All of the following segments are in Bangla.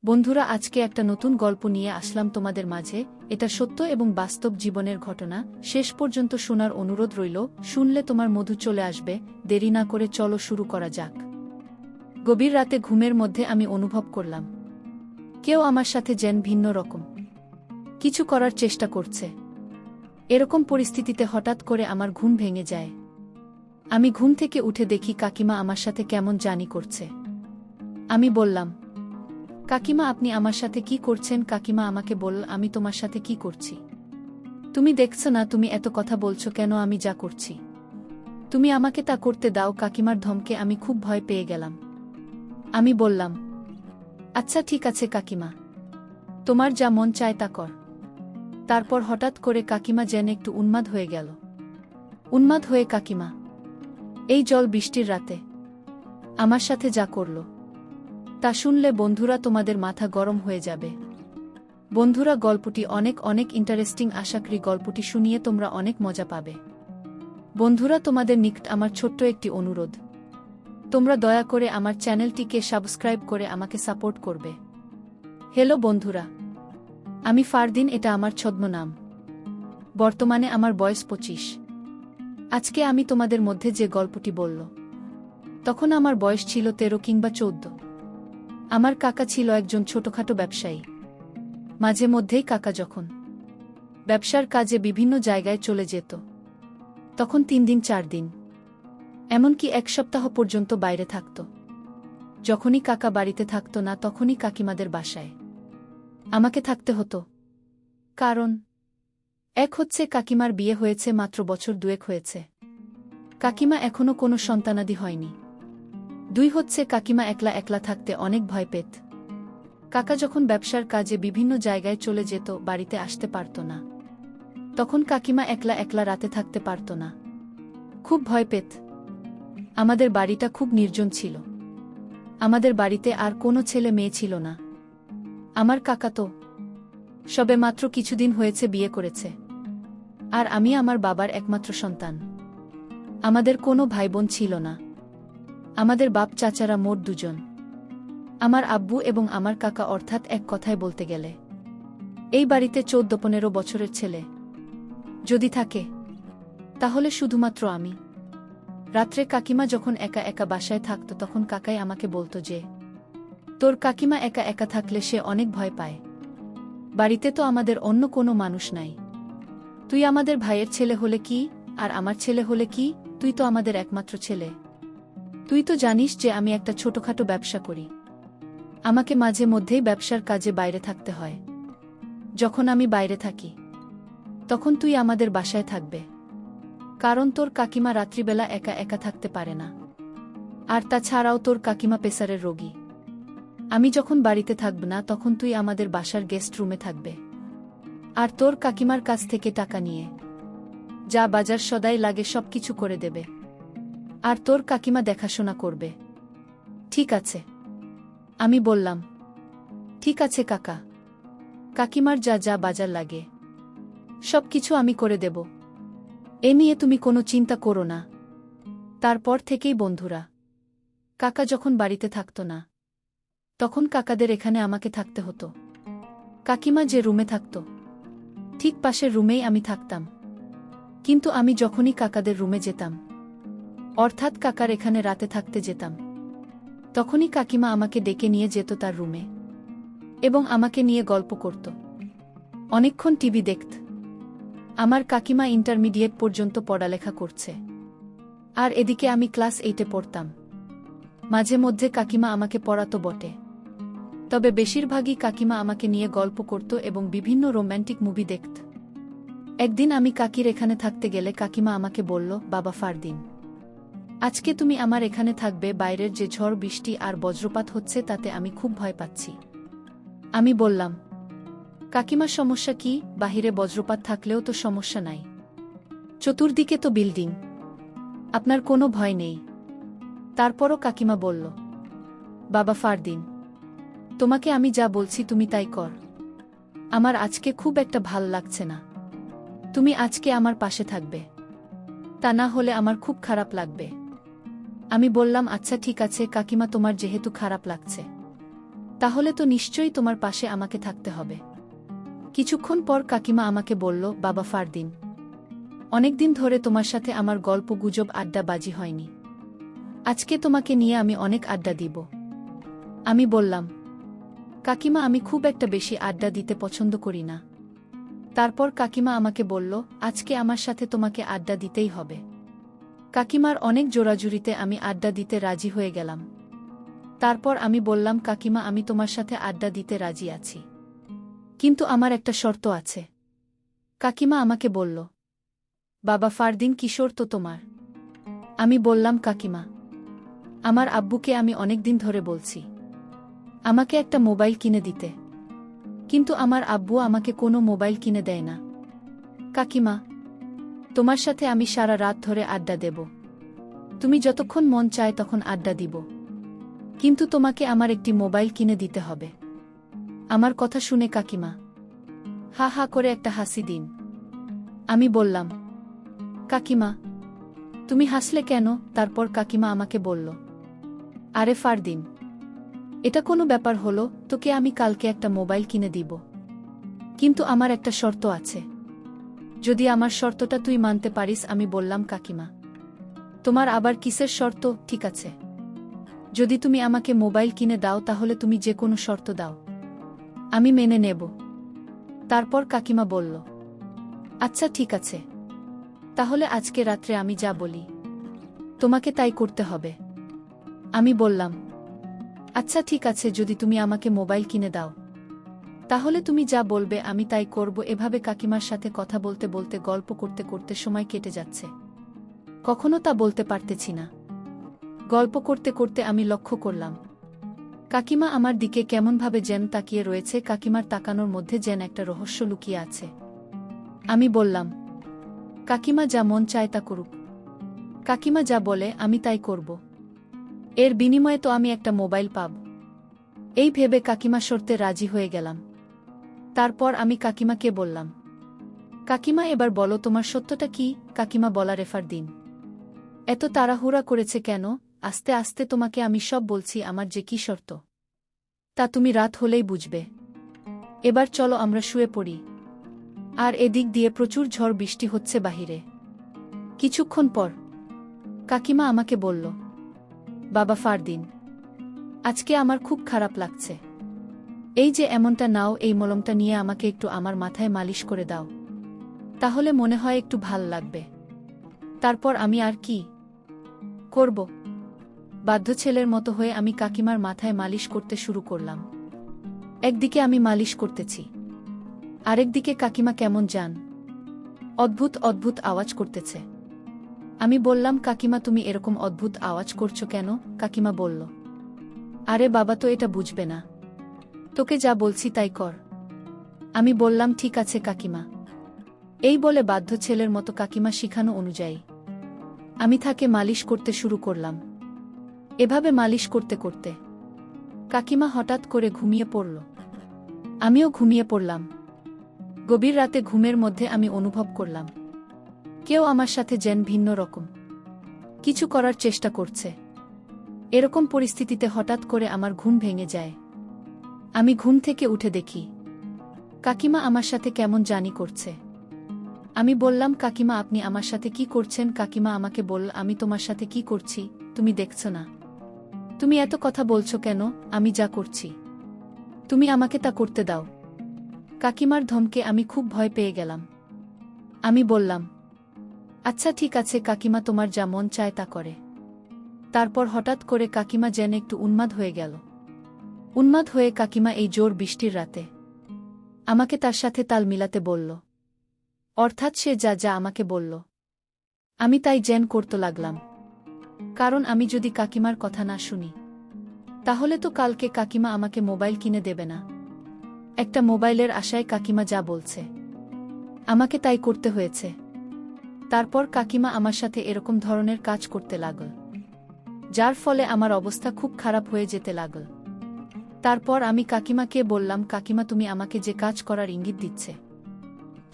বন্ধুরা, আজকে একটা নতুন গল্প নিয়ে আসলাম তোমাদের মাঝে। এটা সত্য এবং বাস্তব জীবনের ঘটনা। শেষ পর্যন্ত শোনার অনুরোধ রইল। শুনলে তোমার মধু চলে আসবে। দেরি না করে চলো শুরু করা যাক। গভীর রাতে ঘুমের মধ্যে আমি অনুভব করলাম কেউ আমার সাথে যেন ভিন্ন রকম কিছু করার চেষ্টা করছে। এরকম পরিস্থিতিতে হঠাৎ করে আমার ঘুম ভেঙে যায়। আমি ঘুম থেকে উঠে দেখি কাকিমা আমার সাথে কেমন জানি করছে। আমি বললাম, কাকিমা, আপনি আমার সাথে কি করছেন? কাকিমা আমাকে বলল, আমি তোমার সাথে কি করছি? তুমি দেখছো না তুমি এত কথা বলছো কেন? আমি যা করছি তুমি আমাকে তা করতে দাও। কাকিমার ধমকে আমি খুব ভয় পেয়ে গেলাম। আমি বললাম, আচ্ছা ঠিক আছে কাকিমা, তোমার যা মন চায় তা কর। তারপর হঠাৎ করে কাকিমা যেন একটু উন্মাদ হয়ে গেল। উন্মাদ হয়ে কাকিমা এই জল বৃষ্টির রাতে আমার সাথে যা করল তা শুনলে বন্ধুরা তোমাদের মাথা গরম হয়ে যাবে। বন্ধুরা, গল্পটি অনেক অনেক ইন্টারেস্টিং। আশা করি গল্পটি শুনিয়ে তোমরা অনেক মজা পাবে। বন্ধুরা, তোমাদের নিকট আমার ছোট্ট একটি অনুরোধ, তোমরা দয়া করে আমার চ্যানেলটিকে সাবস্ক্রাইব করে আমাকে সাপোর্ট করবে। হ্যালো বন্ধুরা, আমি ফারদিন, এটা আমার ছদ্মনাম। বর্তমানে আমার বয়স 25। আজকে আমি তোমাদের মধ্যে যে গল্পটি বলল, তখন আমার বয়স ছিল 13 কিংবা 14। আমার কাকা ছিল একজন ছোটখাটো ব্যবসায়ী। মাঝে মধ্যেই কাকা যখন ব্যবসার কাজে বিভিন্ন জায়গায় চলে যেত, তখন 3 দিন 4 দিন, এমনকি 1 সপ্তাহ পর্যন্ত বাইরে থাকত। যখনই কাকা বাড়িতে থাকত না, তখনই কাকিমাদের বাসায় আমাকে থাকতে হতো। কারণ এক হচ্ছে, কাকিমার বিয়ে হয়েছে মাত্র বছর 2 হয়েছে। কাকিমা এখনো কোনো সন্তানাদি হয়নি। 2 হচ্ছে, কাকিমা একলা একলা থাকতে অনেক ভয় পেত। কাকা যখন ব্যবসার কাজে বিভিন্ন জায়গায় চলে যেত, বাড়িতে আসতে পারত না, তখন কাকিমা একলা একলা রাতে থাকতে পারত না, খুব ভয় পেত। আমাদের বাড়িটা খুব নির্জন ছিল। আমাদের বাড়িতে আর কোনো ছেলে মেয়ে ছিল না। আমার কাকা তো সবে মাত্র কিছুদিন হয়েছে বিয়ে করেছে, আর আমি আমার বাবার একমাত্র সন্তান। আমাদের কোনো ভাইবোন ছিল না। আমাদের বাপ চাচারা মোট 2 জন, আমার আব্বু এবং আমার কাকা, অর্থাৎ এক কথায় বলতে গেলে এই বাড়িতে 14-15 বছরের ছেলে যদি থাকে, তাহলে শুধুমাত্র আমি। রাত্রে কাকিমা যখন একা একা বাসায় থাকত, তখন কাকাই আমাকে বলতো যে, তোর কাকিমা একা একা থাকলে সে অনেক ভয় পায়। বাড়িতে তো আমাদের অন্য কোনো মানুষ নাই। তুই আমাদের ভাইয়ের ছেলে হলে কি, আর আমার ছেলে হলে কি? তুই তো আমাদের একমাত্র ছেলে। তুই তো জানিস যে আমি একটা ছোটখাটো ব্যবসা করি। আমাকে মাঝে মধ্যেই ব্যবসার কাজে বাইরে থাকতে হয়। যখন আমি বাইরে থাকি, তখন তুই আমাদের বাসায় থাকবে। কারণ তোর কাকিমা রাত্রিবেলা একা একা থাকতে পারে না। আর তাছাড়াও তোর কাকিমা প্রেসারের রোগী। আমি যখন বাড়িতে থাকব না, তখন তুই আমাদের বাসার গেস্ট রুমে থাকবে। আর তোর কাকিমার কাছ থেকে টাকা নিয়ে যা বাজার সদাই লাগে সবকিছু করে দেবে। আর তোর কাকিমা দেখাশোনা করবে। ঠিক আছে? আমি বললাম, ঠিক আছে কাকা। কাকিমার যা যা বাজার লাগে সবকিছু আমি করে দেব। এ নিয়ে তুমি কোনো চিন্তা করো না। তারপর থেকেই বন্ধুরা, কাকা যখন বাড়িতে থাকত না, তখন কাকাদের এখানে আমাকে থাকতে হতো। কাকিমা যে রুমে থাকত, ঠিক পাশের রুমেই আমি থাকতাম। কিন্তু আমি যখনই কাকাদের রুমে যেতাম, অর্থাৎ কাকার এখানে রাতে থাকতে যেতাম, তখনই কাকিমা আমাকে ডেকে নিয়ে যেত তার রুমে এবং আমাকে নিয়ে গল্প করত, অনেকক্ষণ টিভি দেখত। আমার কাকিমা ইন্টারমিডিয়েট পর্যন্ত পড়ালেখা করছে, আর এদিকে আমি ক্লাস 8-এ পড়তাম। মাঝে মধ্যে কাকিমা আমাকে পড়াতো বটে, তবে বেশিরভাগই কাকিমা আমাকে নিয়ে গল্প করত এবং বিভিন্ন রোম্যান্টিক মুভি দেখত। একদিন আমি কাকির এখানে থাকতে গেলে কাকিমা আমাকে বলল, বাবা ফারদিন, আজকে তুমি আমার এখানে থাকবে। বাইরের যে ঝড় বৃষ্টি আর বজ্রপাত হচ্ছে, তাতে আমি খুব ভয় পাচ্ছি। আমি বললাম, কাকিমা সমস্যা কি? বাহিরে বজ্রপাত থাকলেও তো সমস্যা নাই, চতুর্দিকে তো বিল্ডিং, আপনার কোনো ভয় নেই। তারপরও কাকিমা বলল, বাবা ফারদিন, তোমাকে আমি যা বলছি তুমি তাই কর। আমার আজকে খুব একটা ভাল লাগছে না। তুমি আজকে আমার পাশে থাকবে, তা না হলে আমার খুব খারাপ লাগবে। আমি বললাম, আচ্ছা ঠিক আছে কাকিমা, তোমার যেহেতু খারাপ লাগছে, তাহলে তো নিশ্চয়ই তোমার পাশে আমাকে থাকতে হবে। কিছুক্ষণ পর কাকিমা আমাকে বলল, বাবা ফারদিন, অনেকদিন ধরে তোমার সাথে আমার গল্প গুজব আড্ডা বাজি হয়নি। আজকে তোমাকে নিয়ে আমি অনেক আড্ডা দিব। আমি বললাম, কাকিমা আমি খুব একটা বেশি আড্ডা দিতে পছন্দ করি না। তারপর কাকিমা আমাকে বলল, আজকে আমার সাথে তোমাকে আড্ডা দিতেই হবে। কাকিমার অনেক জোরাজুরিতে আমি আড্ডা দিতে রাজি হয়ে গেলাম। তারপর আমি বললাম, কাকিমা আমি তোমার সাথে আড্ডা দিতে রাজি আছি, কিন্তু আমার একটা শর্ত আছে। কাকিমা আমাকে বলল, বাবা ফারদিন কি শর্ত তোমার? আমি বললাম, কাকিমা আমার আব্বুকে আমি অনেকদিন ধরে বলছি আমাকে একটা মোবাইল কিনে দিতে, কিন্তু আমার আব্বু আমাকে কোনো মোবাইল কিনে দেয় না। কাকিমা তোমার সাথে আমি সারা রাত ধরে আড্ডা দেব, তুমি যতক্ষণ মন চায় তখন আড্ডা দিব, কিন্তু তোমাকে আমার একটি মোবাইল কিনে দিতে হবে। আমার কথা শুনে কাকিমা হা হা করে একটা হাসি দিন। আমি বললাম, কাকিমা তুমি হাসলে কেন? তারপর কাকিমা আমাকে বলল, আরে ফারদিন, এটা কোনো ব্যাপার হলো? তোকে আমি কালকে একটা মোবাইল কিনে দিব, কিন্তু আমার একটা শর্ত আছে। যদি আমার শর্তটা তুই মানতে পারিস। আমি বললাম, কাকিমা তোমার আবার কিসের শর্ত? ঠিক আছে, যদি তুমি আমাকে মোবাইল কিনে দাও তাহলে তুমি যে কোনো শর্ত দাও, আমি মেনে নেব। তারপর কাকিমা বলল, আচ্ছা ঠিক আছে, তাহলে আজকে রাত্রে আমি যা বলি তোমাকে তাই করতে হবে। আমি বললাম, আচ্ছা ঠিক আছে, যদি তুমি আমাকে মোবাইল কিনে দাও তাহলে তুমি যা বলবে আমি তাই করব। এভাবে কাকিমার সাথে কথা বলতে বলতে গল্প করতে করতে সময় কেটে যাচ্ছে, কখনো তা বলতে পারতেছি না। গল্প করতে করতে আমি লক্ষ্য করলাম কাকিমা আমার দিকে কেমনভাবে যেন তাকিয়ে রয়েছে। কাকিমার তাকানোর মধ্যে যেন একটা রহস্য লুকিয়ে আছে। আমি বললাম, কাকিমা যা মন চায় তা করুক, কাকিমা যা বলে আমি তাই করব, এর বিনিময়ে তো আমি একটা মোবাইল পাব। এই ভেবে কাকিমা শর্তে রাজি হয়ে গেলাম। তারপর আমি কাকিমাকে বললাম, কাকিমা এবার বলো তোমার সত্যটা কি? কাকিমা বলার ফারদিন, এত তাড়াহুড়া করেছে কেন? আস্তে আস্তে তোমাকে আমি সব বলছি, আমার যে কি শর্ত তা তুমি রাত হলেই বুঝবে। এবার চলো আমরা শুয়ে পড়ি। আর এদিক দিয়ে প্রচুর ঝড় বৃষ্টি হচ্ছে বাহিরে। কিছুক্ষণ পর কাকিমা আমাকে বলল, বাবা ফারদিন, আজকে আমার খুব খারাপ লাগছে। এই যে এমনটা নাও, এই মলমটা নিয়ে আমাকে একটু আমার মাথায় মালিশ করে দাও, তাহলে মনে হয় একটু ভাল লাগবে। তারপর আমি আর কি করব, বাধ্য ছেলের মতো হয়ে আমি কাকিমার মাথায় মালিশ করতে শুরু করলাম। একদিকে আমি মালিশ করতেছি, আরেকদিকে কাকিমা কেমন জান অদ্ভুত অদ্ভুত আওয়াজ করতেছে। আমি বললাম, কাকিমা তুমি এরকম অদ্ভুত আওয়াজ করছো কেন? কাকিমা বলল, আরে বাবা তো এটা বুঝবে না, তোকে যা বলছি তাই কর। আমি বললাম, ঠিক আছে কাকিমা। এই বলে বাধ্য ছেলের মতো কাকিমা শিখানো অনুযায়ী আমি তাকে মালিশ করতে শুরু করলাম। এভাবে মালিশ করতে করতে কাকিমা হঠাৎ করে ঘুমিয়ে পড়ল। আমিও ঘুমিয়ে পড়লাম। গভীর রাতে ঘুমের মধ্যে আমি অনুভব করলাম কেউ আমার সাথে যেন ভিন্ন রকম কিছু করার চেষ্টা করছে। এরকম পরিস্থিতিতে হঠাৎ করে আমার ঘুম ভেঙে যায়। আমি ঘুম থেকে উঠে দেখি কাকিমা আমার সাথে কেমন জানি করছে। আমি বললাম, কাকিমা আপনি আমার সাথে কি করছেন? কাকিমা আমাকে বলল, আমি তোমার সাথে কি করছি তুমি দেখছো না? তুমি এত কথা বলছো কেন? আমি যা করছি তুমি আমাকে তা করতে দাও। কাকিমার ধমকে আমি খুব ভয় পেয়ে গেলাম। আমি বললাম, আচ্ছা ঠিক আছে কাকিমা, তোমার যা মন চায় তা করে। তারপর হঠাৎ করে কাকিমা যেন একটু উন্মাদ হয়ে গেল। উন্মাদ হয়ে কাকিমা এই জোর বৃষ্টির রাতে আমাকে তার সাথে তাল মিলাতে বলল, অর্থাৎ সে যা যা আমাকে বলল আমি তাই যেন করতে লাগলাম। কারণ আমি যদি কাকিমার কথা না শুনি তাহলে তো কালকে কাকিমা আমাকে মোবাইল কিনে দেবে না। একটা মোবাইলের আশায় কাকিমা যা বলছে আমাকে তাই করতে হয়েছে। তারপর কাকিমা আমার সাথে এরকম ধরনের কাজ করতে লাগল, যার ফলে আমার অবস্থা খুব খারাপ হয়ে যেতে লাগল। তারপর আমি কাকিমাকে বললাম, কাকিমা তুমি আমাকে যে কাজ করার ইঙ্গিত দিচ্ছে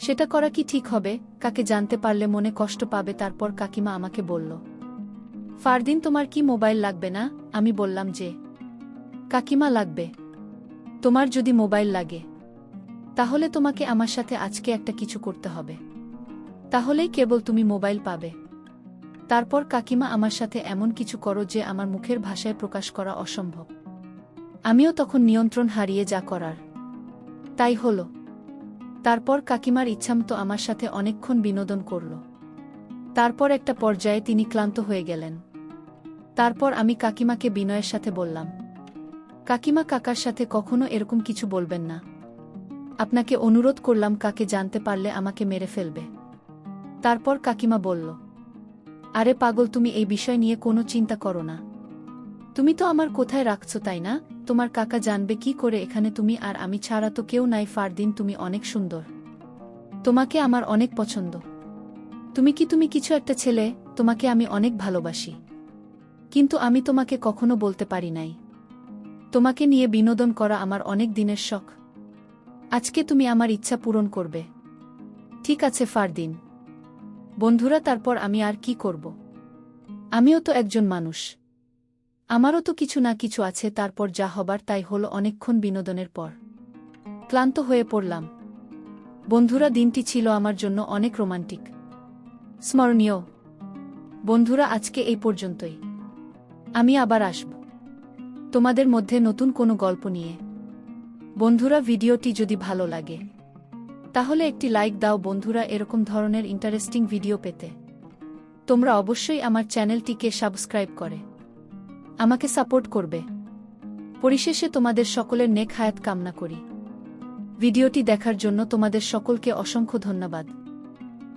সেটা করা কি ঠিক হবে? কাকে জানতে পারলে মনে কষ্ট পাবে। তারপর কাকিমা আমাকে বলল, ফারদিন তোমার কি মোবাইল লাগবে না? আমি বললাম যে কাকিমা লাগবে। তোমার যদি মোবাইল লাগে তাহলে তোমাকে আমার সাথে আজকে একটা কিছু করতে হবে, তাহলেই কেবল তুমি মোবাইল পাবে। তারপর কাকিমা আমার সাথে এমন কিছু করো যে আমার মুখের ভাষায় প্রকাশ করা অসম্ভব। আমিও তখন নিয়ন্ত্রণ হারিয়ে যা করার তাই হল। তারপর কাকিমার ইচ্ছামতো আমার সাথে অনেকক্ষণ বিনোদন করল। তারপর একটা পর্যায়ে তিনি ক্লান্ত হয়ে গেলেন। তারপর আমি কাকিমাকে বিনয়ের সাথে বললাম, কাকিমা, কাকার সাথে কখনো এরকম কিছু বলবেন না। আপনাকে অনুরোধ করলাম, কাকে জানতে পারলে আমাকে মেরে ফেলবে। তারপর কাকিমা বলল, আরে পাগল, তুমি এই বিষয় নিয়ে কোনো চিন্তা করো না। তুমি তো আমার কোথায় রাখছো, তাই না? তোমার কাকা জানবে কি করে এখানে তুমি আর আমি ছাড়া তো কেউ নাই। ফারদিন, তুমি অনেক সুন্দর, তোমাকে আমার অনেক পছন্দ। তুমি কিছু একটা ছেলে, তোমাকে আমি অনেক ভালোবাসি, কিন্তু আমি তোমাকে কখনো বলতে পারি নাই। তোমাকে নিয়ে বিনোদন করা আমার অনেক দিনের শখ। আজকে তুমি আমার ইচ্ছা পূরণ করবে। ঠিক আছে ফারদিন। বন্ধুরা, তারপর আমি আর কি করব? আমিও তো একজন মানুষ, আমারও তো কিছু না কিছু আছে। তারপর যা হবার তাই হলো। অনেকক্ষণ বিনোদনের পর ক্লান্ত হয়ে পড়লাম। বন্ধুরা, দিনটি ছিল আমার জন্য অনেক রোমান্টিক, স্মরণীয়। বন্ধুরা, আজকে এই পর্যন্তই। আমি আবার আসব তোমাদের মধ্যে নতুন কোনো গল্প নিয়ে। বন্ধুরা, ভিডিওটি যদি ভালো লাগে তাহলে একটি লাইক দাও। বন্ধুরা, এরকম ধরনের ইন্টারেস্টিং ভিডিও পেতে তোমরা অবশ্যই আমার চ্যানেলটিকে সাবস্ক্রাইব করে আমাকে সাপোর্ট করবে। পরিশেষে তোমাদের সকলের নেক হায়াত কামনা করি। ভিডিওটি দেখার জন্য তোমাদের সকলকে অসংখ্য ধন্যবাদ।